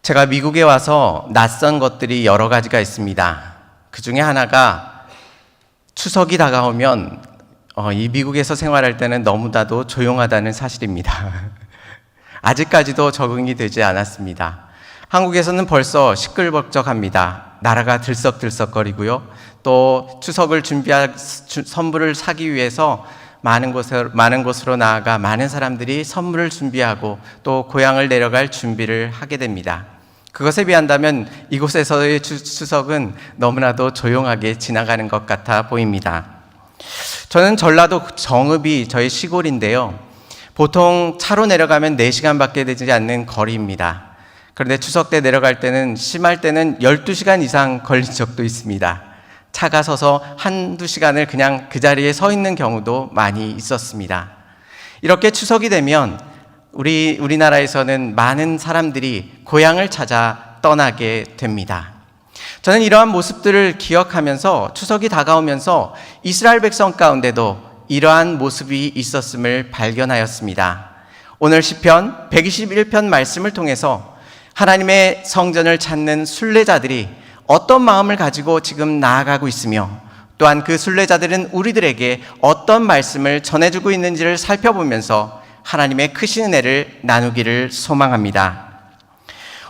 제가 미국에 와서 낯선 것들이 여러 가지가 있습니다. 그 중에 하나가 추석이 다가오면 이 미국에서 생활할 때는 너무나도 조용하다는 사실입니다. 아직까지도 적응이 되지 않았습니다. 한국에서는 벌써 시끌벅적합니다. 나라가 들썩들썩거리고요. 또 추석을 선물을 사기 위해서 많은 곳으로 나아가 많은 사람들이 선물을 준비하고 또 고향을 내려갈 준비를 하게 됩니다. 그것에 비한다면 이곳에서의 추석은 너무나도 조용하게 지나가는 것 같아 보입니다. 저는 전라도 정읍이 저희 시골인데요. 보통 차로 내려가면 4시간밖에 되지 않는 거리입니다. 그런데 추석 때 내려갈 때는 심할 때는 12시간 이상 걸린 적도 있습니다. 차가 서서 한두 시간을 그냥 그 자리에 서 있는 경우도 많이 있었습니다. 이렇게 추석이 되면 우리나라에서는 많은 사람들이 고향을 찾아 떠나게 됩니다. 저는 이러한 모습들을 기억하면서 추석이 다가오면서 이스라엘 백성 가운데도 이러한 모습이 있었음을 발견하였습니다. 오늘 시편 121편 말씀을 통해서 하나님의 성전을 찾는 순례자들이 어떤 마음을 가지고 지금 나아가고 있으며 또한 그 순례자들은 우리들에게 어떤 말씀을 전해주고 있는지를 살펴보면서 하나님의 크신 은혜를 나누기를 소망합니다.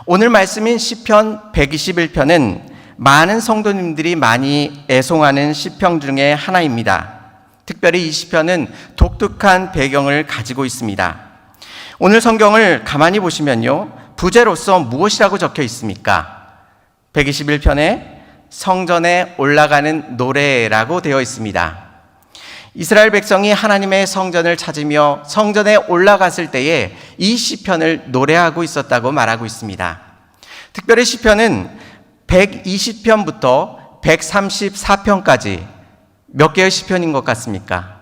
오늘 말씀인 시편 121편은 많은 성도님들이 많이 애송하는 시편 중에 하나입니다. 특별히 이 시편은 독특한 배경을 가지고 있습니다. 오늘 성경을 가만히 보시면요, 부제로서 무엇이라고 적혀 있습니까? 121편에 성전에 올라가는 노래라고 되어 있습니다. 이스라엘 백성이 하나님의 성전을 찾으며 성전에 올라갔을 때에 이 시편을 노래하고 있었다고 말하고 있습니다. 특별히 시편은 120편부터 134편까지 몇 개의 시편인 것 같습니까?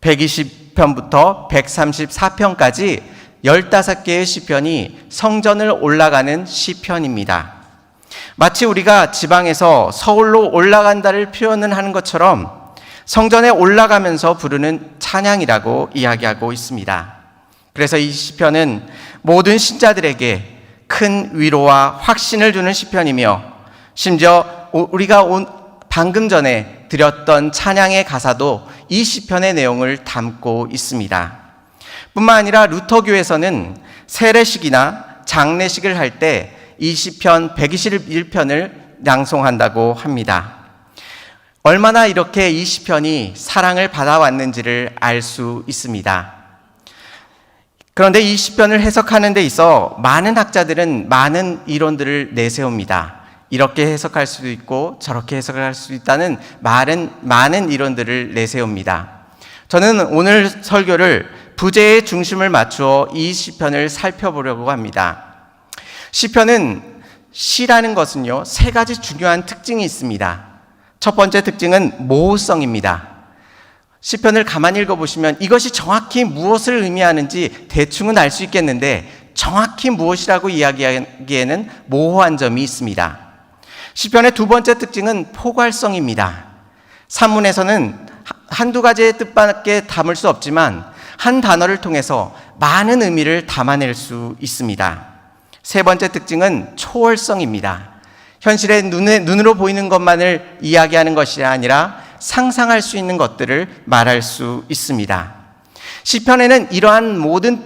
120편부터 134편까지 15개의 시편이 성전을 올라가는 시편입니다. 마치 우리가 지방에서 서울로 올라간다를 표현을 하는 것처럼 성전에 올라가면서 부르는 찬양이라고 이야기하고 있습니다. 그래서 이 시편은 모든 신자들에게 큰 위로와 확신을 주는 시편이며 심지어 우리가 방금 전에 드렸던 찬양의 가사도 이 시편의 내용을 담고 있습니다. 뿐만 아니라 루터교에서는 세례식이나 장례식을 할 때 이 시편 121편을 낭송한다고 합니다. 얼마나 이렇게 이 시편이 사랑을 받아왔는지를 알 수 있습니다. 그런데 이 시편을 해석하는 데 있어 많은 학자들은 많은 이론들을 내세웁니다. 이렇게 해석할 수도 있고 저렇게 해석할 수도 있다는 많은 이론들을 내세웁니다. 저는 오늘 설교를 부제의 중심을 맞추어 이 시편을 살펴보려고 합니다. 시편은 시라는 것은요, 3가지 중요한 특징이 있습니다. 첫 번째 특징은 모호성입니다. 시편을 가만히 읽어보시면 이것이 정확히 무엇을 의미하는지 대충은 알 수 있겠는데 정확히 무엇이라고 이야기하기에는 모호한 점이 있습니다. 시편의 두 번째 특징은 포괄성입니다. 산문에서는 한두 가지의 뜻밖에 담을 수 없지만 한 단어를 통해서 많은 의미를 담아낼 수 있습니다. 세 번째 특징은 초월성입니다. 현실의 눈으로 보이는 것만을 이야기하는 것이 아니라 상상할 수 있는 것들을 말할 수 있습니다. 시편에는 이러한 모든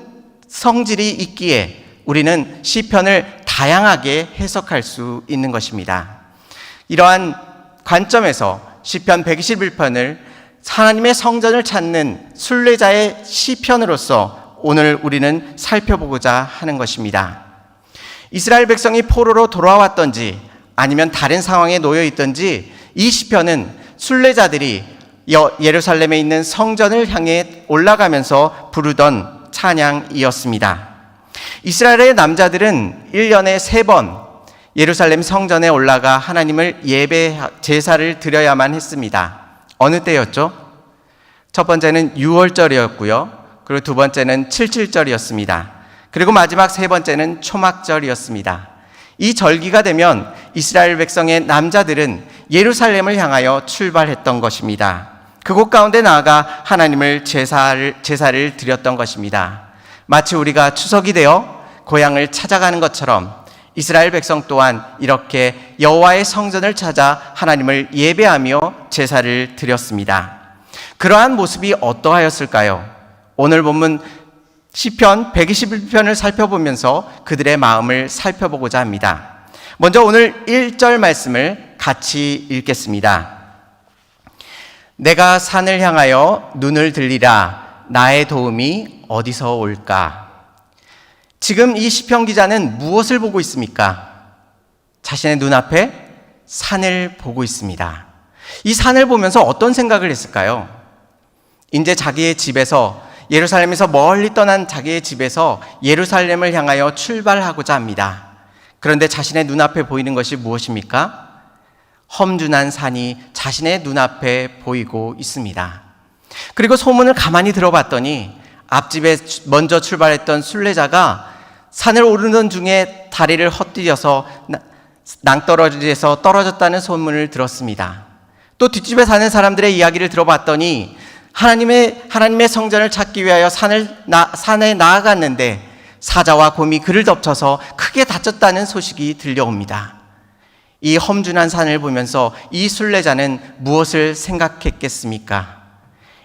성질이 있기에 우리는 시편을 다양하게 해석할 수 있는 것입니다. 이러한 관점에서 시편 121편을 하나님의 성전을 찾는 순례자의 시편으로서 오늘 우리는 살펴보고자 하는 것입니다. 이스라엘 백성이 포로로 돌아왔던지 아니면 다른 상황에 놓여 있던지 이 시편은 순례자들이 예루살렘에 있는 성전을 향해 올라가면서 부르던 찬양이었습니다. 이스라엘의 남자들은 1년에 3번 예루살렘 성전에 올라가 하나님을 제사를 드려야만 했습니다. 어느 때였죠? 첫 번째는 6월절이었고요. 그리고 두 번째는 77절이었습니다. 그리고 마지막 세 번째는 초막절이었습니다. 이 절기가 되면 이스라엘 백성의 남자들은 예루살렘을 향하여 출발했던 것입니다. 그곳 가운데 나아가 하나님을 제사를 드렸던 것입니다. 마치 우리가 추석이 되어 고향을 찾아가는 것처럼 이스라엘 백성 또한 이렇게 여호와의 성전을 찾아 하나님을 예배하며 제사를 드렸습니다. 그러한 모습이 어떠하였을까요? 오늘 본문 시편 121편을 살펴보면서 그들의 마음을 살펴보고자 합니다. 먼저 오늘 1절 말씀을 같이 읽겠습니다. 내가 산을 향하여 눈을 들리라. 나의 도움이 어디서 올까? 지금 이 시편 기자는 무엇을 보고 있습니까? 자신의 눈앞에 산을 보고 있습니다. 이 산을 보면서 어떤 생각을 했을까요? 이제 자기의 집에서, 예루살렘에서 멀리 떠난 자기의 집에서 예루살렘을 향하여 출발하고자 합니다. 그런데 자신의 눈앞에 보이는 것이 무엇입니까? 험준한 산이 자신의 눈앞에 보이고 있습니다. 그리고 소문을 가만히 들어봤더니 앞집에 먼저 출발했던 순례자가 산을 오르는 중에 다리를 헛디뎌서 낭떠러지에서 떨어졌다는 소문을 들었습니다. 또 뒷집에 사는 사람들의 이야기를 들어봤더니 하나님의 성전을 찾기 위하여 산에 나아갔는데 사자와 곰이 그를 덮쳐서 크게 다쳤다는 소식이 들려옵니다. 이 험준한 산을 보면서 이 순례자는 무엇을 생각했겠습니까?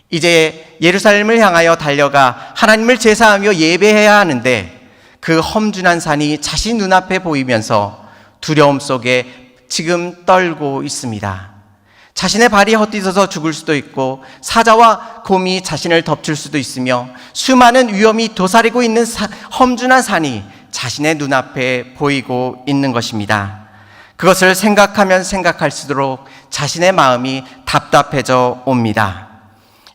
이제 예루살렘을 향하여 달려가 하나님을 제사하며 예배해야 하는데 그 험준한 산이 자신 눈앞에 보이면서 두려움 속에 지금 떨고 있습니다. 자신의 발이 헛디뎌서 죽을 수도 있고 사자와 곰이 자신을 덮칠 수도 있으며 수많은 위험이 도사리고 있는 험준한 산이 자신의 눈앞에 보이고 있는 것입니다. 그것을 생각하면 생각할수록 자신의 마음이 답답해져 옵니다.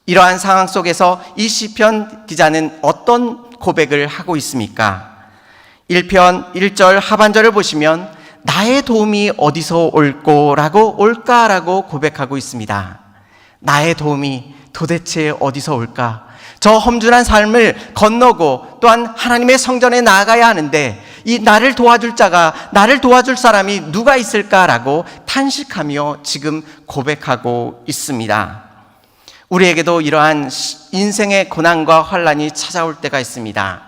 이러한 상황 속에서 이 시편 기자는 어떤 고백을 하고 있습니까? 1편 1절 하반절을 보시면 나의 도움이 어디서 올까라고 고백하고 있습니다. 나의 도움이 도대체 어디서 올까? 저 험준한 삶을 건너고 또한 하나님의 성전에 나아가야 하는데 이 나를 도와줄 사람이 누가 있을까라고 탄식하며 지금 고백하고 있습니다. 우리에게도 이러한 인생의 고난과 환난이 찾아올 때가 있습니다.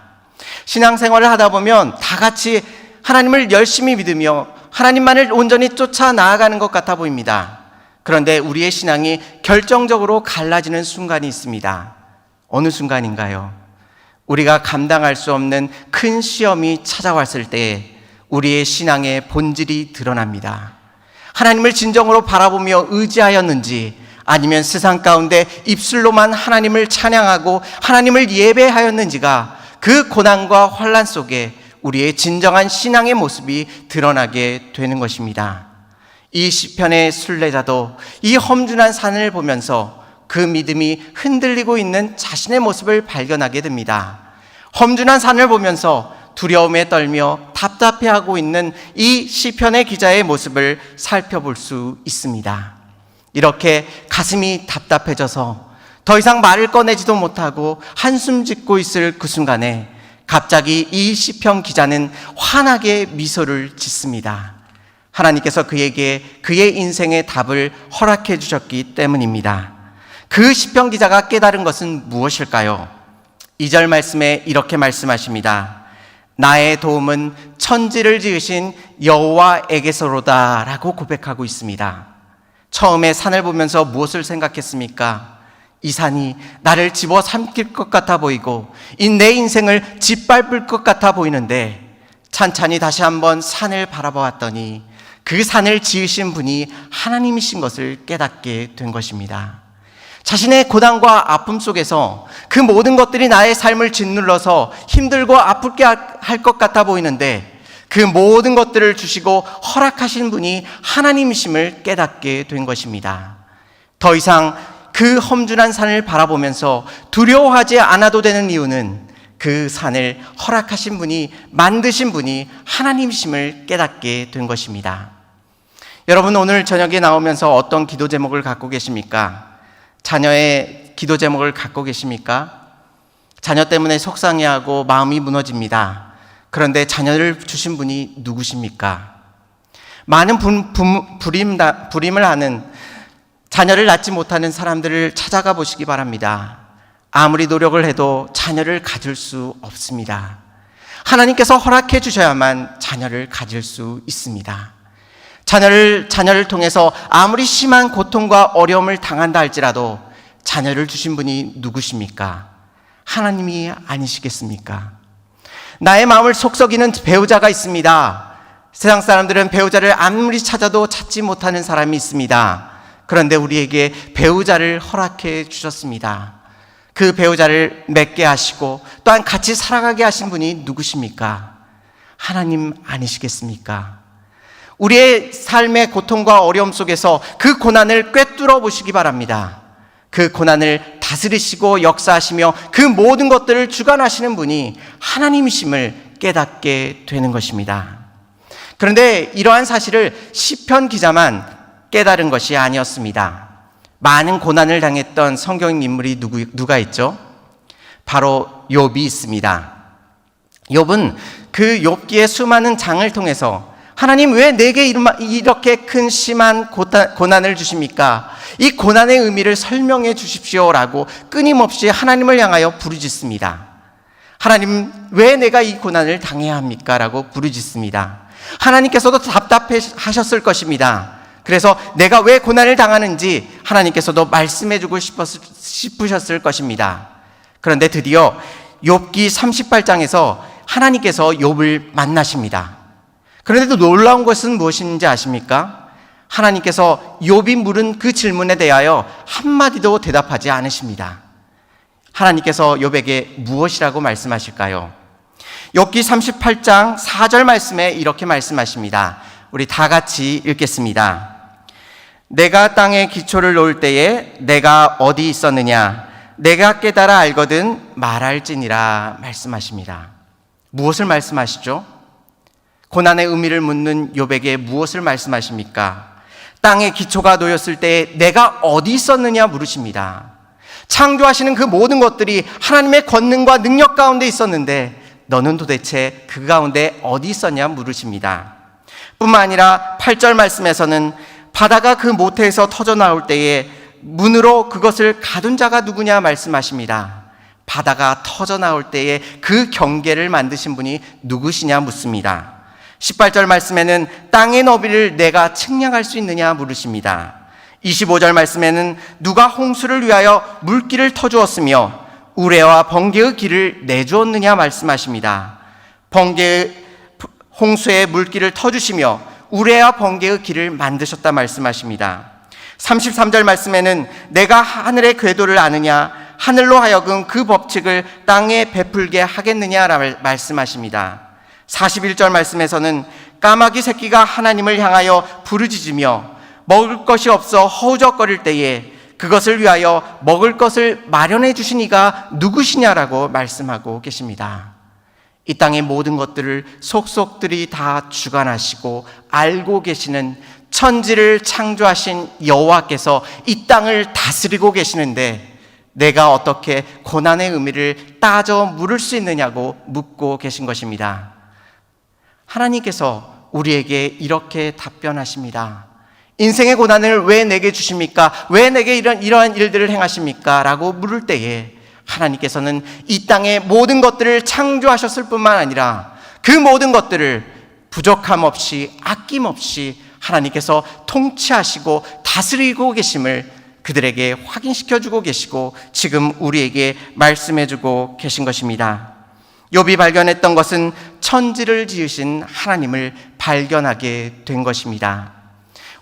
신앙생활을 하다 보면 다 같이 하나님을 열심히 믿으며 하나님만을 온전히 쫓아 나아가는 것 같아 보입니다. 그런데 우리의 신앙이 결정적으로 갈라지는 순간이 있습니다. 어느 순간인가요? 우리가 감당할 수 없는 큰 시험이 찾아왔을 때 우리의 신앙의 본질이 드러납니다. 하나님을 진정으로 바라보며 의지하였는지 아니면 세상 가운데 입술로만 하나님을 찬양하고 하나님을 예배하였는지가 그 고난과 환난 속에 우리의 진정한 신앙의 모습이 드러나게 되는 것입니다. 이 시편의 순례자도 이 험준한 산을 보면서 그 믿음이 흔들리고 있는 자신의 모습을 발견하게 됩니다. 험준한 산을 보면서 두려움에 떨며 답답해하고 있는 이 시편의 기자의 모습을 살펴볼 수 있습니다. 이렇게 가슴이 답답해져서 더 이상 말을 꺼내지도 못하고 한숨 짓고 있을 그 순간에 갑자기 이 시편 기자는 환하게 미소를 짓습니다. 하나님께서 그에게 그의 인생의 답을 허락해 주셨기 때문입니다. 그 시편 기자가 깨달은 것은 무엇일까요? 2절 말씀에 이렇게 말씀하십니다. 나의 도움은 천지를 지으신 여호와에게서로다 라고 고백하고 있습니다. 처음에 산을 보면서 무엇을 생각했습니까? 이 산이 나를 집어삼킬 것 같아 보이고 이 내 인생을 짓밟을 것 같아 보이는데 찬찬히 다시 한번 산을 바라보았더니 그 산을 지으신 분이 하나님이신 것을 깨닫게 된 것입니다. 자신의 고난과 아픔 속에서 그 모든 것들이 나의 삶을 짓눌러서 힘들고 아프게 할 것 같아 보이는데 그 모든 것들을 주시고 허락하신 분이 하나님이심을 깨닫게 된 것입니다. 더 이상 그 험준한 산을 바라보면서 두려워하지 않아도 되는 이유는 그 산을 허락하신 분이, 만드신 분이 하나님이심을 깨닫게 된 것입니다. 여러분, 오늘 저녁에 나오면서 어떤 기도 제목을 갖고 계십니까? 자녀의 기도 제목을 갖고 계십니까? 자녀 때문에 속상해하고 마음이 무너집니다. 그런데 자녀를 주신 분이 누구십니까? 많은 불임을 하는, 자녀를 낳지 못하는 사람들을 찾아가 보시기 바랍니다. 아무리 노력을 해도 자녀를 가질 수 없습니다. 하나님께서 허락해 주셔야만 자녀를 가질 수 있습니다. 자녀를 통해서 아무리 심한 고통과 어려움을 당한다 할지라도 자녀를 주신 분이 누구십니까? 하나님이 아니시겠습니까? 나의 마음을 속썩이는 배우자가 있습니다. 세상 사람들은 배우자를 아무리 찾아도 찾지 못하는 사람이 있습니다. 그런데 우리에게 배우자를 허락해 주셨습니다. 그 배우자를 맺게 하시고 또한 같이 살아가게 하신 분이 누구십니까? 하나님 아니시겠습니까? 우리의 삶의 고통과 어려움 속에서 그 고난을 꿰뚫어 보시기 바랍니다. 그 고난을 다스리시고 역사하시며 그 모든 것들을 주관하시는 분이 하나님이심을 깨닫게 되는 것입니다. 그런데 이러한 사실을 시편 기자만 깨달은 것이 아니었습니다. 많은 고난을 당했던 성경 인물이 누가 있죠? 바로 욥이 있습니다. 욥은 그 욥기의 수많은 장을 통해서 하나님 왜 내게 이렇게 큰 심한 고난을 주십니까? 이 고난의 의미를 설명해 주십시오라고 끊임없이 하나님을 향하여 부르짖습니다. 하나님 왜 내가 이 고난을 당해야 합니까? 라고 부르짖습니다. 하나님께서도 답답해 하셨을 것입니다. 그래서 내가 왜 고난을 당하는지 하나님께서도 말씀해 주고 싶으셨을 것입니다. 그런데 드디어 욥기 38장에서 하나님께서 욥을 만나십니다. 그런데도 놀라운 것은 무엇인지 아십니까? 하나님께서 욥이 물은 그 질문에 대하여 한마디도 대답하지 않으십니다. 하나님께서 욥에게 무엇이라고 말씀하실까요? 욥기 38장 4절 말씀에 이렇게 말씀하십니다. 우리 다 같이 읽겠습니다. 내가 땅에 기초를 놓을 때에 내가 어디 있었느냐? 내가 깨달아 알거든 말할지니라 말씀하십니다. 무엇을 말씀하시죠? 고난의 의미를 묻는 욥에게 무엇을 말씀하십니까? 땅에 기초가 놓였을 때에 내가 어디 있었느냐 물으십니다. 창조하시는 그 모든 것들이 하나님의 권능과 능력 가운데 있었는데 너는 도대체 그 가운데 어디 있었냐 물으십니다. 뿐만 아니라 8절 말씀에서는 바다가 그 모태에서 터져 나올 때에 문으로 그것을 가둔 자가 누구냐 말씀하십니다. 바다가 터져 나올 때에 그 경계를 만드신 분이 누구시냐 묻습니다. 18절 말씀에는 땅의 너비를 내가 측량할 수 있느냐 물으십니다. 25절 말씀에는 누가 홍수를 위하여 물길을 터주었으며 우레와 번개의 길을 내주었느냐 말씀하십니다. 홍수의 물길을 터주시며 우레와 번개의 길을 만드셨다 말씀하십니다. 33절 말씀에는 내가 하늘의 궤도를 아느냐 하늘로 하여금 그 법칙을 땅에 베풀게 하겠느냐라고 말씀하십니다. 41절 말씀에서는 까마귀 새끼가 하나님을 향하여 부르짖으며 먹을 것이 없어 허우적거릴 때에 그것을 위하여 먹을 것을 마련해 주신 이가 누구시냐라고 말씀하고 계십니다. 이 땅의 모든 것들을 속속들이 다 주관하시고 알고 계시는 천지를 창조하신 여호와께서 이 땅을 다스리고 계시는데 내가 어떻게 고난의 의미를 따져 물을 수 있느냐고 묻고 계신 것입니다. 하나님께서 우리에게 이렇게 답변하십니다. 인생의 고난을 왜 내게 주십니까? 왜 내게 이러한 일들을 행하십니까? 라고 물을 때에 하나님께서는 이 땅의 모든 것들을 창조하셨을 뿐만 아니라 그 모든 것들을 부족함 없이 아낌없이 하나님께서 통치하시고 다스리고 계심을 그들에게 확인시켜주고 계시고 지금 우리에게 말씀해주고 계신 것입니다. 욥이 발견했던 것은 천지를 지으신 하나님을 발견하게 된 것입니다.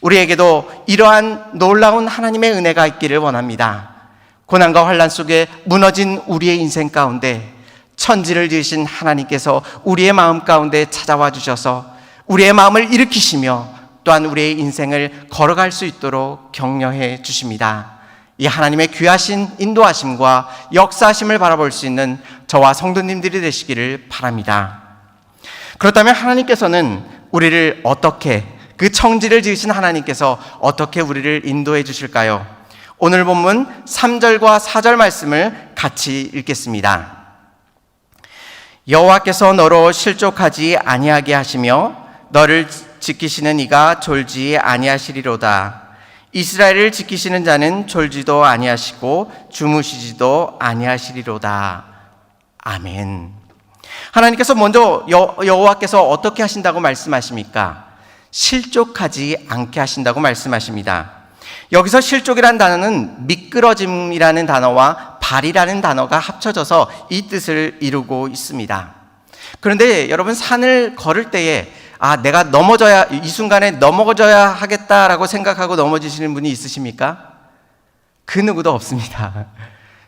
우리에게도 이러한 놀라운 하나님의 은혜가 있기를 원합니다. 고난과 환난 속에 무너진 우리의 인생 가운데 천지를 지으신 하나님께서 우리의 마음 가운데 찾아와 주셔서 우리의 마음을 일으키시며 또한 우리의 인생을 걸어갈 수 있도록 격려해 주십니다. 이 하나님의 귀하신 인도하심과 역사하심을 바라볼 수 있는 저와 성도님들이 되시기를 바랍니다. 그렇다면 하나님께서는 우리를 어떻게, 그 천지를 지으신 하나님께서 어떻게 우리를 인도해 주실까요? 오늘 본문 3절과 4절 말씀을 같이 읽겠습니다. 여호와께서 너로 실족하지 아니하게 하시며 너를 지키시는 이가 졸지 아니하시리로다. 이스라엘을 지키시는 자는 졸지도 아니하시고 주무시지도 아니하시리로다. 아멘. 하나님께서 먼저 여호와께서 어떻게 하신다고 말씀하십니까? 실족하지 않게 하신다고 말씀하십니다. 여기서 실족이라는 단어는 미끄러짐이라는 단어와 발이라는 단어가 합쳐져서 이 뜻을 이루고 있습니다. 그런데 여러분, 산을 걸을 때에 내가 넘어져야, 이 순간에 넘어져야 하겠다라고 생각하고 넘어지시는 분이 있으십니까? 그 누구도 없습니다.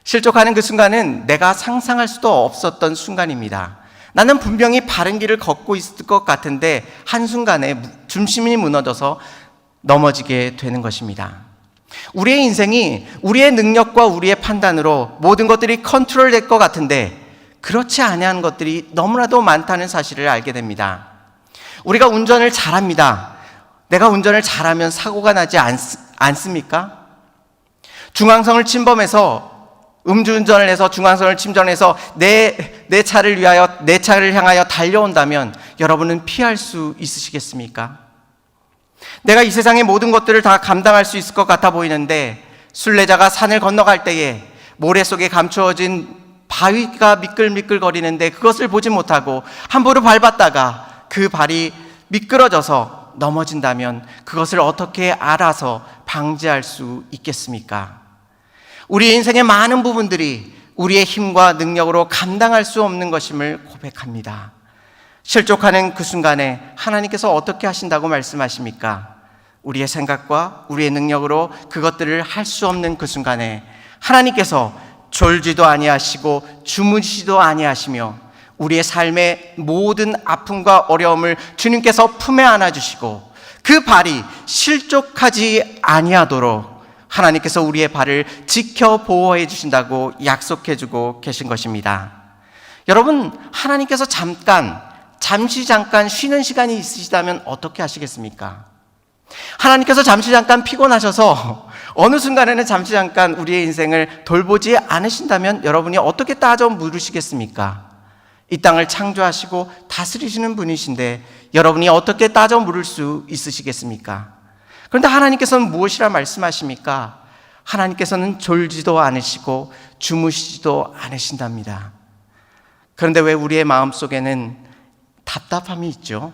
실족하는 그 순간은 내가 상상할 수도 없었던 순간입니다. 나는 분명히 바른 길을 걷고 있을 것 같은데 한순간에 중심이 무너져서 넘어지게 되는 것입니다. 우리의 인생이 우리의 능력과 우리의 판단으로 모든 것들이 컨트롤될 것 같은데 그렇지 아니한 것들이 너무나도 많다는 사실을 알게 됩니다. 우리가 운전을 잘합니다. 내가 운전을 잘하면 사고가 나지 않습니까? 중앙선을 침범해서 음주운전을 해서 중앙선을 침전해서 내 차를 위하여, 내 차를 향하여 달려온다면 여러분은 피할 수 있으시겠습니까? 내가 이 세상의 모든 것들을 다 감당할 수 있을 것 같아 보이는데 순례자가 산을 건너갈 때에 모래 속에 감추어진 바위가 미끌미끌거리는데 그것을 보지 못하고 함부로 밟았다가 그 발이 미끄러져서 넘어진다면 그것을 어떻게 알아서 방지할 수 있겠습니까? 우리 인생의 많은 부분들이 우리의 힘과 능력으로 감당할 수 없는 것임을 고백합니다. 실족하는 그 순간에 하나님께서 어떻게 하신다고 말씀하십니까? 우리의 생각과 우리의 능력으로 그것들을 할 수 없는 그 순간에 하나님께서 졸지도 아니하시고 주무시지도 아니하시며 우리의 삶의 모든 아픔과 어려움을 주님께서 품에 안아주시고 그 발이 실족하지 아니하도록 하나님께서 우리의 발을 지켜 보호해 주신다고 약속해 주고 계신 것입니다. 여러분, 하나님께서 잠시 잠깐 쉬는 시간이 있으시다면 어떻게 하시겠습니까? 하나님께서 잠시 잠깐 피곤하셔서 어느 순간에는 잠시 잠깐 우리의 인생을 돌보지 않으신다면 여러분이 어떻게 따져 물으시겠습니까? 이 땅을 창조하시고 다스리시는 분이신데 여러분이 어떻게 따져 물을 수 있으시겠습니까? 그런데 하나님께서는 무엇이라 말씀하십니까? 하나님께서는 졸지도 않으시고 주무시지도 않으신답니다. 그런데 왜 우리의 마음속에는 답답함이 있죠?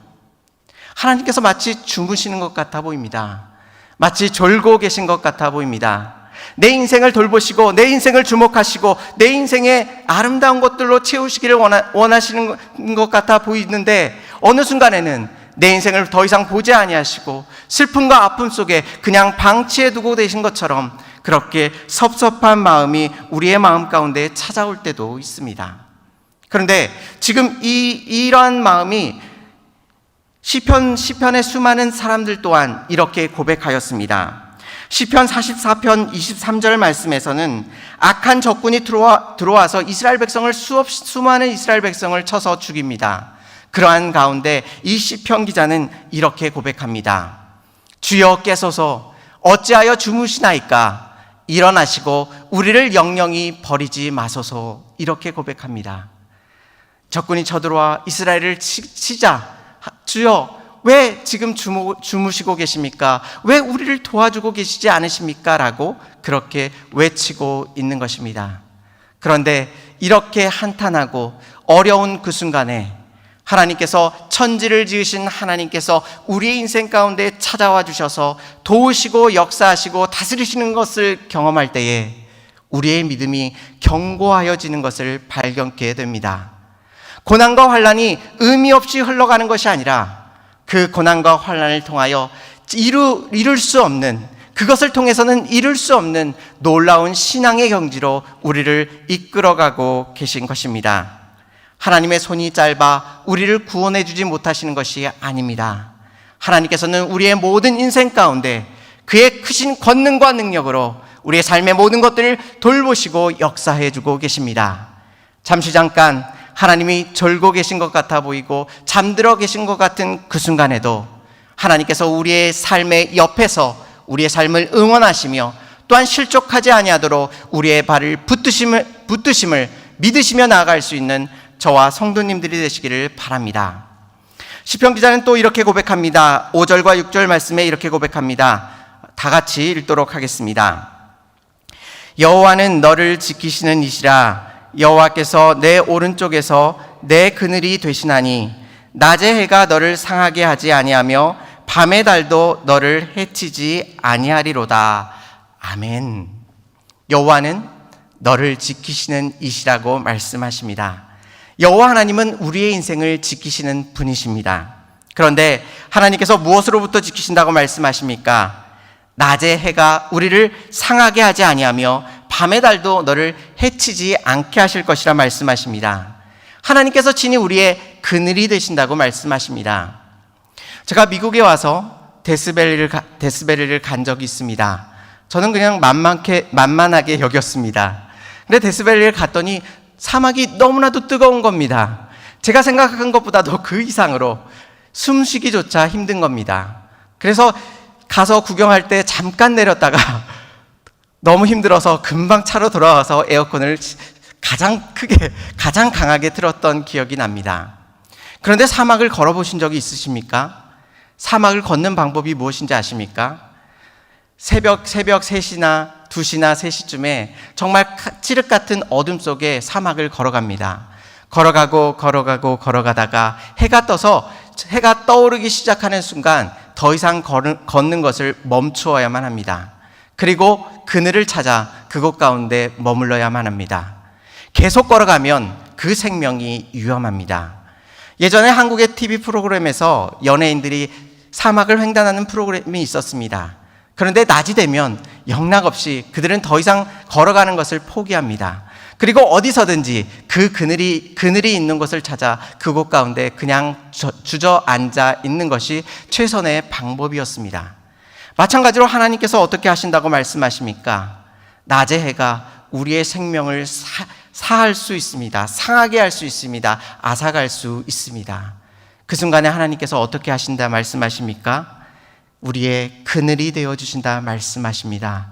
하나님께서 마치 주무시는 것 같아 보입니다. 마치 졸고 계신 것 같아 보입니다. 내 인생을 돌보시고 내 인생을 주목하시고 내 인생의 아름다운 것들로 채우시기를 원하시는 것 같아 보이는데 어느 순간에는 내 인생을 더 이상 보지 아니하시고 슬픔과 아픔 속에 그냥 방치해 두고 계신 것처럼 그렇게 섭섭한 마음이 우리의 마음 가운데 찾아올 때도 있습니다. 그런데 지금 이러한 마음이 시편의 수많은 사람들 또한 이렇게 고백하였습니다. 시편 44편 23절 말씀에서는 악한 적군이 들어와서 이스라엘 백성을 수많은 이스라엘 백성을 쳐서 죽입니다. 그러한 가운데 이 시편 기자는 이렇게 고백합니다. 주여 깨소서 어찌하여 주무시나이까? 일어나시고 우리를 영영히 버리지 마소서. 이렇게 고백합니다. 적군이 쳐들어와 이스라엘을 치자 주여 왜 지금 주무시고 계십니까? 왜 우리를 도와주고 계시지 않으십니까? 라고 그렇게 외치고 있는 것입니다. 그런데 이렇게 한탄하고 어려운 그 순간에 하나님께서 천지를 지으신 하나님께서 우리의 인생 가운데 찾아와 주셔서 도우시고 역사하시고 다스리시는 것을 경험할 때에 우리의 믿음이 견고하여지는 것을 발견하게 됩니다. 고난과 환난이 의미 없이 흘러가는 것이 아니라 그 고난과 환난을 통하여 이룰 수 없는, 그것을 통해서는 이룰 수 없는 놀라운 신앙의 경지로 우리를 이끌어가고 계신 것입니다. 하나님의 손이 짧아 우리를 구원해 주지 못하시는 것이 아닙니다. 하나님께서는 우리의 모든 인생 가운데 그의 크신 권능과 능력으로 우리의 삶의 모든 것들을 돌보시고 역사해 주고 계십니다. 잠시 잠깐 하나님이 졸고 계신 것 같아 보이고 잠들어 계신 것 같은 그 순간에도 하나님께서 우리의 삶의 옆에서 우리의 삶을 응원하시며 또한 실족하지 아니하도록 우리의 발을 붙드심을 믿으시며 나아갈 수 있는 저와 성도님들이 되시기를 바랍니다. 시편 기자는 또 이렇게 고백합니다. 5절과 6절 말씀에 이렇게 고백합니다. 다 같이 읽도록 하겠습니다. 여호와는 너를 지키시는 이시라. 여호와께서 내 오른쪽에서 내 그늘이 되시나니 낮의 해가 너를 상하게 하지 아니하며 밤의 달도 너를 해치지 아니하리로다. 아멘. 여호와는 너를 지키시는 이시라고 말씀하십니다. 여호와 하나님은 우리의 인생을 지키시는 분이십니다. 그런데 하나님께서 무엇으로부터 지키신다고 말씀하십니까? 낮의 해가 우리를 상하게 하지 아니하며 밤의 달도 너를 해치지 않게 하실 것이라 말씀하십니다. 하나님께서 친히 우리의 그늘이 되신다고 말씀하십니다. 제가 미국에 와서 데스밸리를 간 적이 있습니다. 저는 그냥 만만하게 여겼습니다. 근데 데스밸리를 갔더니 사막이 너무나도 뜨거운 겁니다. 제가 생각한 것보다도 그 이상으로 숨쉬기조차 힘든 겁니다. 그래서 가서 구경할 때 잠깐 내렸다가 너무 힘들어서 금방 차로 돌아와서 에어컨을 가장 강하게 틀었던 기억이 납니다. 그런데 사막을 걸어보신 적이 있으십니까? 사막을 걷는 방법이 무엇인지 아십니까? 새벽 3시나 2시나 3시쯤에 정말 칠흑 같은 어둠 속에 사막을 걸어갑니다. 걸어가다가 해가 떠오르기 시작하는 순간 더 이상 걷는 것을 멈추어야만 합니다. 그리고 그늘을 찾아 그곳 가운데 머물러야만 합니다. 계속 걸어가면 그 생명이 위험합니다. 예전에 한국의 TV 프로그램에서 연예인들이 사막을 횡단하는 프로그램이 있었습니다. 그런데 낮이 되면 영락없이 그들은 더 이상 걸어가는 것을 포기합니다. 그리고 어디서든지 그 그늘이 있는 곳을 찾아 그곳 가운데 그냥 주저앉아 있는 것이 최선의 방법이었습니다. 마찬가지로 하나님께서 어떻게 하신다고 말씀하십니까? 낮의 해가 우리의 생명을 사할 수 있습니다. 상하게 할 수 있습니다. 앗아갈 수 있습니다. 그 순간에 하나님께서 어떻게 하신다 말씀하십니까? 우리의 그늘이 되어주신다 말씀하십니다.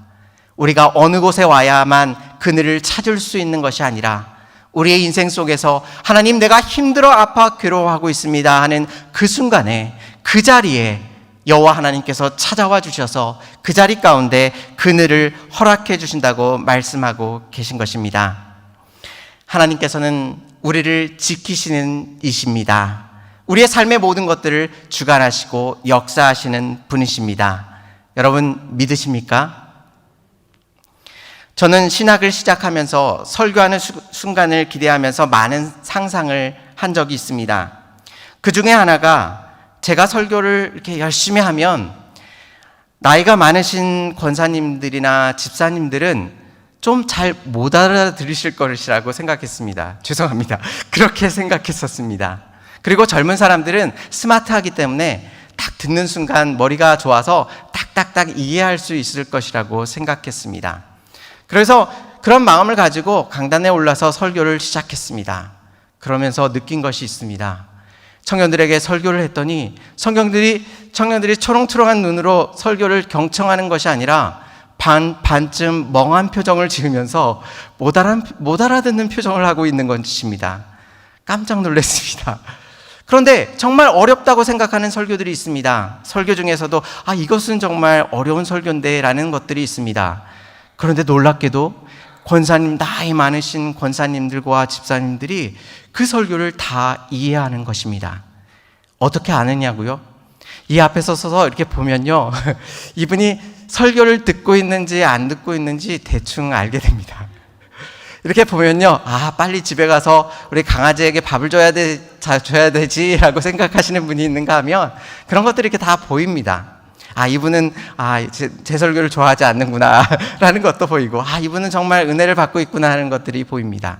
우리가 어느 곳에 와야만 그늘을 찾을 수 있는 것이 아니라 우리의 인생 속에서 하나님 내가 힘들어 아파 괴로워하고 있습니다 하는 그 순간에 그 자리에 여호와 하나님께서 찾아와 주셔서 그 자리 가운데 그늘을 허락해 주신다고 말씀하고 계신 것입니다. 하나님께서는 우리를 지키시는 이십니다. 우리의 삶의 모든 것들을 주관하시고 역사하시는 분이십니다. 여러분 믿으십니까? 저는 신학을 시작하면서 설교하는 순간을 기대하면서 많은 상상을 한 적이 있습니다. 그 중에 하나가 제가 설교를 이렇게 열심히 하면 나이가 많으신 권사님들이나 집사님들은 좀 잘 못 알아들으실 것이라고 생각했습니다. 죄송합니다. 그렇게 생각했었습니다. 그리고 젊은 사람들은 스마트하기 때문에 딱 듣는 순간 머리가 좋아서 딱딱딱 이해할 수 있을 것이라고 생각했습니다. 그래서 그런 마음을 가지고 강단에 올라서 설교를 시작했습니다. 그러면서 느낀 것이 있습니다. 청년들에게 설교를 했더니 청년들이 초롱초롱한 눈으로 설교를 경청하는 것이 아니라 반쯤 멍한 표정을 지으면서 못 알아듣는 표정을 하고 있는 것입니다. 깜짝 놀랐습니다. 그런데 정말 어렵다고 생각하는 설교들이 있습니다. 설교 중에서도 이것은 정말 어려운 설교인데 라는 것들이 있습니다. 그런데 놀랍게도 나이 많으신 권사님들과 집사님들이 그 설교를 다 이해하는 것입니다. 어떻게 아느냐고요? 이 앞에 서서 이렇게 보면요, 이분이 설교를 듣고 있는지 안 듣고 있는지 대충 알게 됩니다. 이렇게 보면요, 빨리 집에 가서 우리 강아지에게 밥을 줘야 되지라고 생각하시는 분이 있는가 하면 그런 것들이 이렇게 다 보입니다. 이분은 제 설교를 좋아하지 않는구나 라는 것도 보이고, 이분은 정말 은혜를 받고 있구나 하는 것들이 보입니다.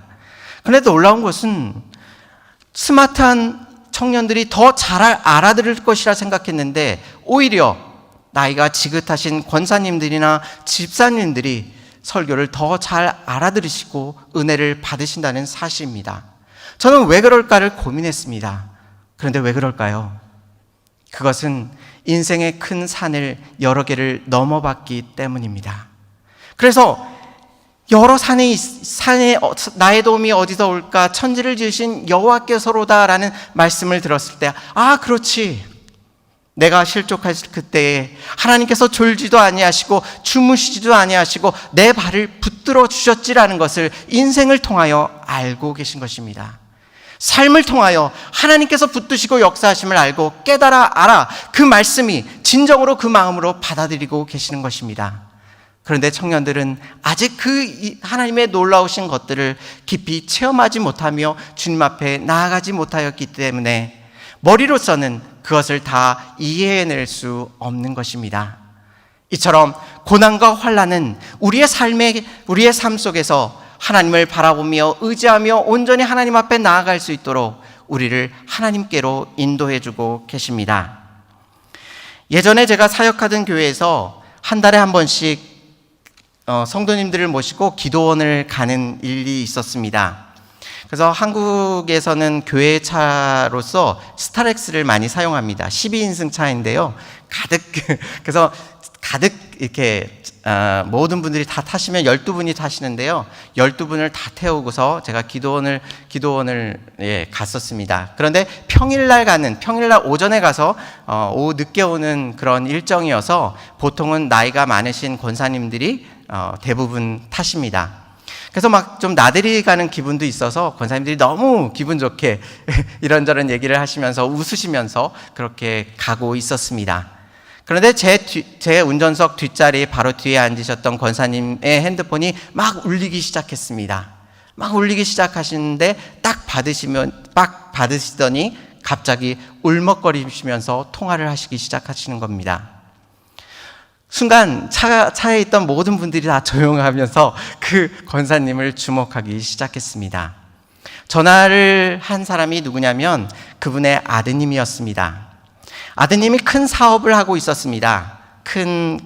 그런데 놀라운 것은 스마트한 청년들이 더 잘 알아들을 것이라 생각했는데 오히려 나이가 지긋하신 권사님들이나 집사님들이 설교를 더 잘 알아들으시고 은혜를 받으신다는 사실입니다. 저는 왜 그럴까를 고민했습니다. 그런데 왜 그럴까요? 그것은 인생의 큰 산을 여러 개를 넘어봤기 때문입니다. 그래서 여러 산에 나의 도움이 어디서 올까? 천지를 지으신 여호와께서로다라는 말씀을 들었을 때 그렇지. 내가 실족할 그때에 하나님께서 졸지도 아니하시고 주무시지도 아니하시고 내 발을 붙들어 주셨지라는 것을 인생을 통하여 알고 계신 것입니다. 삶을 통하여 하나님께서 붙드시고 역사하심을 알고 깨달아 알아 그 말씀이 진정으로 그 마음으로 받아들이고 계시는 것입니다. 그런데 청년들은 아직 그 하나님의 놀라우신 것들을 깊이 체험하지 못하며 주님 앞에 나아가지 못하였기 때문에 머리로서는 그것을 다 이해해낼 수 없는 것입니다. 이처럼 고난과 환난은 우리의 삶 속에서 하나님을 바라보며 의지하며 온전히 하나님 앞에 나아갈 수 있도록 우리를 하나님께로 인도해주고 계십니다. 예전에 제가 사역하던 교회에서 한 달에 한 번씩 성도님들을 모시고 기도원을 가는 일이 있었습니다. 그래서 한국에서는 교회 차로서 스타렉스를 많이 사용합니다. 12인승 차인데요. 그래서 가득 이렇게 모든 분들이 다 타시면 12분이 타시는데요. 12분을 다 태우고서 제가 기도원을 갔었습니다. 그런데 평일날 오전에 가서 오후 늦게 오는 그런 일정이어서 보통은 나이가 많으신 권사님들이 대부분 타십니다. 그래서 막 좀 나들이 가는 기분도 있어서 권사님들이 너무 기분 좋게 이런저런 얘기를 하시면서 웃으시면서 그렇게 가고 있었습니다. 그런데 제 운전석 뒷자리 바로 뒤에 앉으셨던 권사님의 핸드폰이 막 울리기 시작했습니다. 막 울리기 시작하시는데 딱 받으시더니 갑자기 울먹거리시면서 통화를 하시기 시작하시는 겁니다. 순간 차에 있던 모든 분들이 다 조용하면서 그 권사님을 주목하기 시작했습니다. 전화를 한 사람이 누구냐면 그분의 아드님이었습니다. 아드님이 큰 사업을 하고 있었습니다. 큰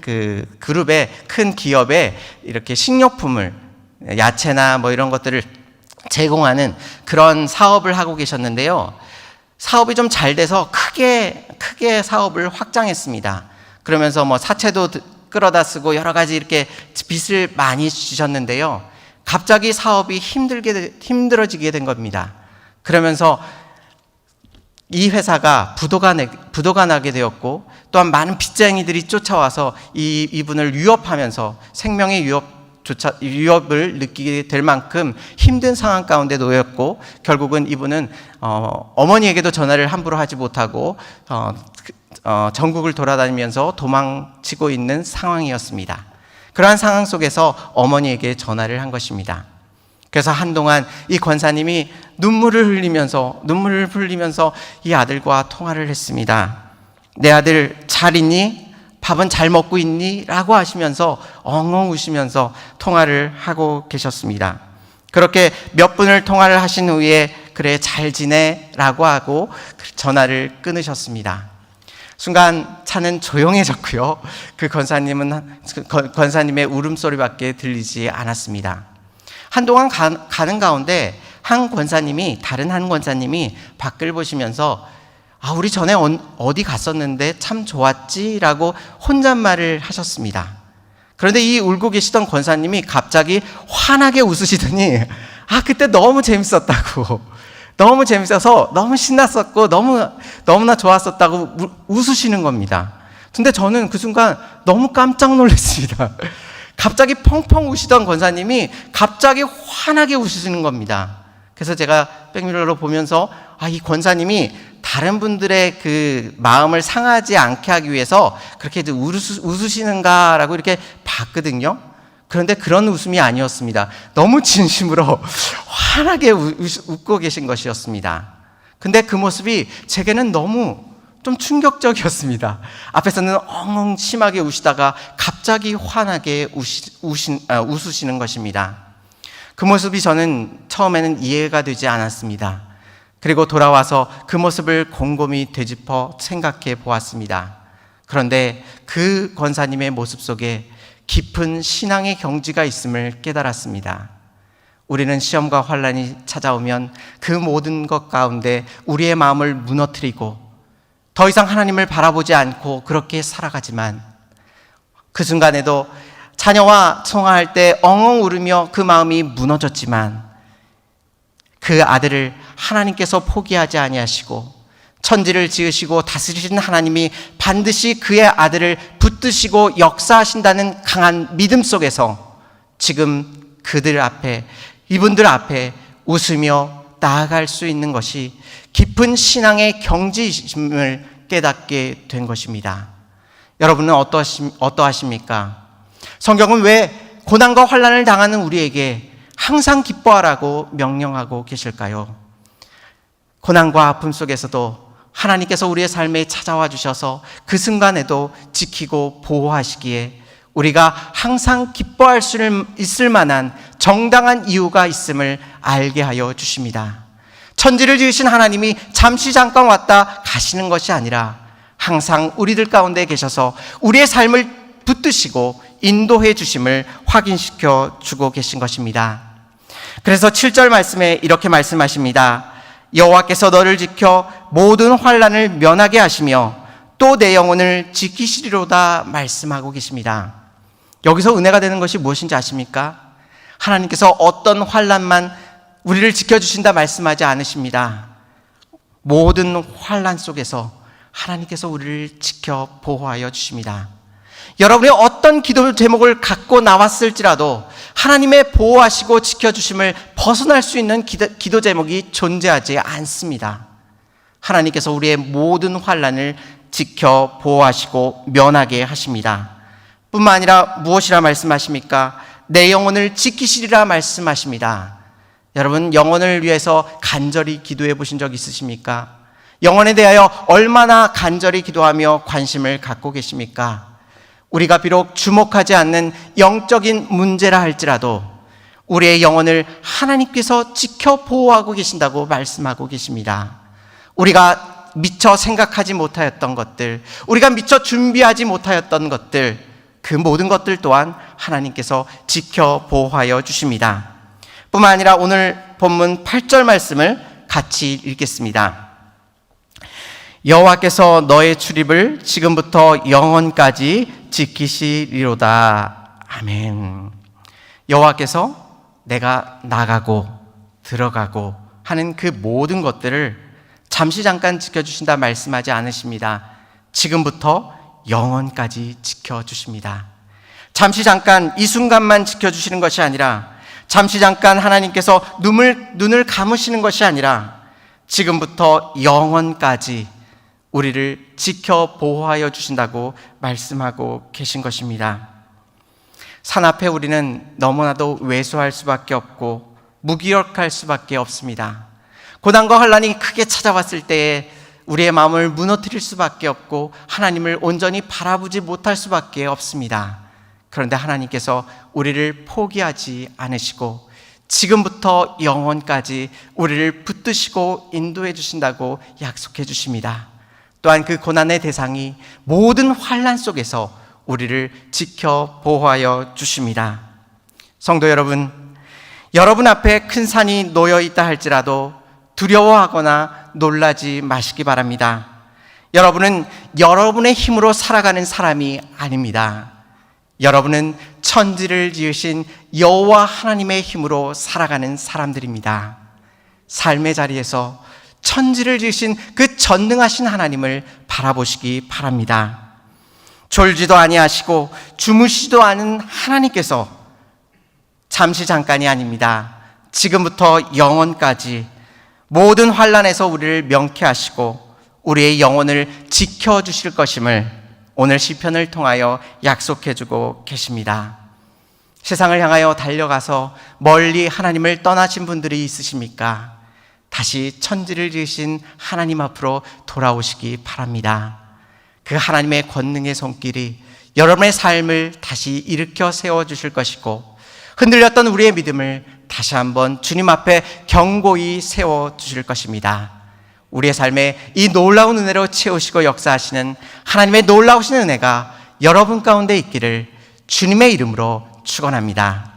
큰 기업에 이렇게 식료품을, 야채나 뭐 이런 것들을 제공하는 그런 사업을 하고 계셨는데요. 사업이 좀 잘 돼서 크게 사업을 확장했습니다. 그러면서 뭐 사채도 끌어다 쓰고 여러 가지 이렇게 빚을 많이 주셨는데요. 갑자기 사업이 힘들어지게 된 겁니다. 그러면서 이 회사가 부도가 나게 되었고 또한 많은 빚쟁이들이 쫓아와서 이분을 위협하면서 생명의 위협을 느끼게 될 만큼 힘든 상황 가운데 놓였고 결국은 이분은 어머니에게도 전화를 함부로 하지 못하고 전국을 돌아다니면서 도망치고 있는 상황이었습니다. 그러한 상황 속에서 어머니에게 전화를 한 것입니다. 그래서 한동안 이 권사님이 눈물을 흘리면서 이 아들과 통화를 했습니다. 내 아들 잘 있니? 밥은 잘 먹고 있니? 라고 하시면서 엉엉 우시면서 통화를 하고 계셨습니다. 그렇게 몇 분을 통화를 하신 후에 그래 잘 지내? 라고 하고 전화를 끊으셨습니다. 순간 차는 조용해졌고요. 그 권사님의 울음소리밖에 들리지 않았습니다. 한동안 가는 가운데 다른 한 권사님이 밖을 보시면서 우리 전에 어디 갔었는데 참 좋았지? 라고 혼잣말을 하셨습니다. 그런데 이 울고 계시던 권사님이 갑자기 환하게 웃으시더니 그때 너무 재밌었다고 너무 재밌어서 너무 신났었고 너무나 좋았었다고 웃으시는 겁니다. 근데 저는 그 순간 너무 깜짝 놀랐습니다. 갑자기 펑펑 우시던 권사님이 갑자기 환하게 웃으시는 겁니다. 그래서 제가 백미러로 보면서 이 권사님이 다른 분들의 그 마음을 상하지 않게 하기 위해서 그렇게 웃으시는가라고 이렇게 봤거든요. 그런데 그런 웃음이 아니었습니다. 너무 진심으로 환하게 웃고 계신 것이었습니다. 근데 그 모습이 제게는 너무 좀 충격적이었습니다. 앞에서는 엉엉 심하게 우시다가 갑자기 환하게 웃으시는 것입니다. 그 모습이 저는 처음에는 이해가 되지 않았습니다. 그리고 돌아와서 그 모습을 곰곰이 되짚어 생각해 보았습니다. 그런데 그 권사님의 모습 속에 깊은 신앙의 경지가 있음을 깨달았습니다. 우리는 시험과 환난이 찾아오면 그 모든 것 가운데 우리의 마음을 무너뜨리고 더 이상 하나님을 바라보지 않고 그렇게 살아가지만 그 순간에도 자녀와 통화할 때 엉엉 울으며 그 마음이 무너졌지만 그 아들을 하나님께서 포기하지 아니하시고 천지를 지으시고 다스리신 하나님이 반드시 그의 아들을 붙드시고 역사하신다는 강한 믿음 속에서 지금 이분들 앞에 웃으며 나아갈 수 있는 것이 깊은 신앙의 경지심을 깨닫게 된 것입니다. 여러분은 어떠하십니까? 성경은 왜 고난과 환난을 당하는 우리에게 항상 기뻐하라고 명령하고 계실까요? 고난과 아픔 속에서도 하나님께서 우리의 삶에 찾아와 주셔서 그 순간에도 지키고 보호하시기에 우리가 항상 기뻐할 수 있을 만한 정당한 이유가 있음을 알게 하여 주십니다. 천지를 지으신 하나님이 잠시 잠깐 왔다 가시는 것이 아니라 항상 우리들 가운데 계셔서 우리의 삶을 붙드시고 인도해 주심을 확인시켜 주고 계신 것입니다. 그래서 7절 말씀에 이렇게 말씀하십니다. 여호와께서 너를 지켜 모든 환난을 면하게 하시며 또 내 영혼을 지키시리로다 말씀하고 계십니다. 여기서 은혜가 되는 것이 무엇인지 아십니까? 하나님께서 어떤 환난만 우리를 지켜주신다 말씀하지 않으십니다. 모든 환난 속에서 하나님께서 우리를 지켜 보호하여 주십니다. 여러분이 어떤 기도 제목을 갖고 나왔을지라도 하나님의 보호하시고 지켜주심을 벗어날 수 있는 기도 제목이 존재하지 않습니다. 하나님께서 우리의 모든 환난을 지켜 보호하시고 면하게 하십니다. 뿐만 아니라 무엇이라 말씀하십니까? 내 영혼을 지키시리라 말씀하십니다. 여러분, 영혼을 위해서 간절히 기도해 보신 적 있으십니까? 영혼에 대하여 얼마나 간절히 기도하며 관심을 갖고 계십니까? 우리가 비록 주목하지 않는 영적인 문제라 할지라도 우리의 영혼을 하나님께서 지켜 보호하고 계신다고 말씀하고 계십니다. 우리가 미처 생각하지 못하였던 것들, 우리가 미처 준비하지 못하였던 것들, 그 모든 것들 또한 하나님께서 지켜 보호하여 주십니다. 뿐만 아니라 오늘 본문 8절 말씀을 같이 읽겠습니다. 여호와께서 너의 출입을 지금부터 영원까지 지키시리로다. 아멘. 여호와께서 내가 나가고 들어가고 하는 그 모든 것들을 잠시 잠깐 지켜주신다 말씀하지 않으십니다. 지금부터 영원까지 지켜주십니다. 잠시 잠깐 이 순간만 지켜주시는 것이 아니라 잠시 잠깐 하나님께서 눈을 감으시는 것이 아니라 지금부터 영원까지 우리를 지켜 보호하여 주신다고 말씀하고 계신 것입니다. 산 앞에 우리는 너무나도 왜소할 수밖에 없고 무기력할 수밖에 없습니다. 고난과 환난이 크게 찾아왔을 때에 우리의 마음을 무너뜨릴 수밖에 없고 하나님을 온전히 바라보지 못할 수밖에 없습니다. 그런데 하나님께서 우리를 포기하지 않으시고 지금부터 영원까지 우리를 붙드시고 인도해 주신다고 약속해 주십니다. 또한 그 고난의 대상이 모든 환난 속에서 우리를 지켜 보호하여 주십니다. 성도 여러분, 여러분 앞에 큰 산이 놓여 있다 할지라도 두려워하거나 놀라지 마시기 바랍니다. 여러분은 여러분의 힘으로 살아가는 사람이 아닙니다. 여러분은 천지를 지으신 여호와 하나님의 힘으로 살아가는 사람들입니다. 삶의 자리에서 천지를 지으신 그 전능하신 하나님을 바라보시기 바랍니다. 졸지도 아니하시고 주무시지도 않은 하나님께서 잠시 잠깐이 아닙니다. 지금부터 영원까지 모든 환난에서 우리를 명쾌하시고 우리의 영혼을 지켜주실 것임을 오늘 시편을 통하여 약속해주고 계십니다. 세상을 향하여 달려가서 멀리 하나님을 떠나신 분들이 있으십니까? 다시 천지를 지으신 하나님 앞으로 돌아오시기 바랍니다. 그 하나님의 권능의 손길이 여러분의 삶을 다시 일으켜 세워주실 것이고 흔들렸던 우리의 믿음을 다시 한번 주님 앞에 견고히 세워주실 것입니다. 우리의 삶에 이 놀라운 은혜로 채우시고 역사하시는 하나님의 놀라우신 은혜가 여러분 가운데 있기를 주님의 이름으로 축원합니다.